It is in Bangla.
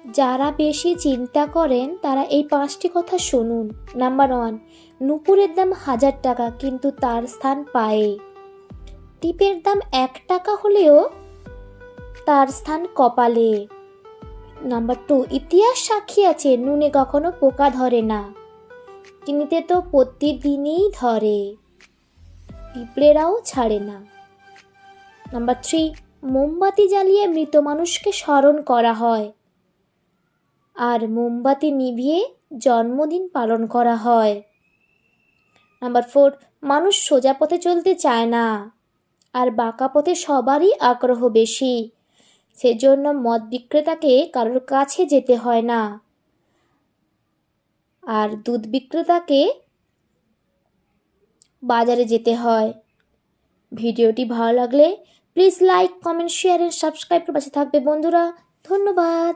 যারা বেশি চিন্তা করেন তারা এই 5টি কথা শুনুন। নাম্বার 1, নুপুরের দাম 1000 টাকা কিন্তু তার স্থান পায়ে। টিপের দাম 1 টাকা হলেও তার স্থান কপালে। নাম্বার 2, ইতিহাস সাক্ষী আছে নুনে কখনো পোকা ধরে না, চিনিতে তো প্রতিদিনই ধরে, পিঁপড়েরাও ছাড়ে না। নাম্বার 3, মোমবাতি জ্বালিয়ে মৃত মানুষকে স্মরণ করা হয়, আর মোমবাতি নিভিয়ে জন্মদিন পালন করা হয়। নাম্বার 4, মানুষ সোজা পথে চলতে চায় না, আর বাঁকা পথে সবারই আগ্রহ বেশি, সেজন্য মদ বিক্রেতাকে কারোর কাছে যেতে হয় না, আর দুধ বিক্রেতাকে বাজারে যেতে হয়। ভিডিওটি ভালো লাগলে please like, comment, share and subscribe করে পাশে থাকবে বন্ধুরা। ধন্যবাদ।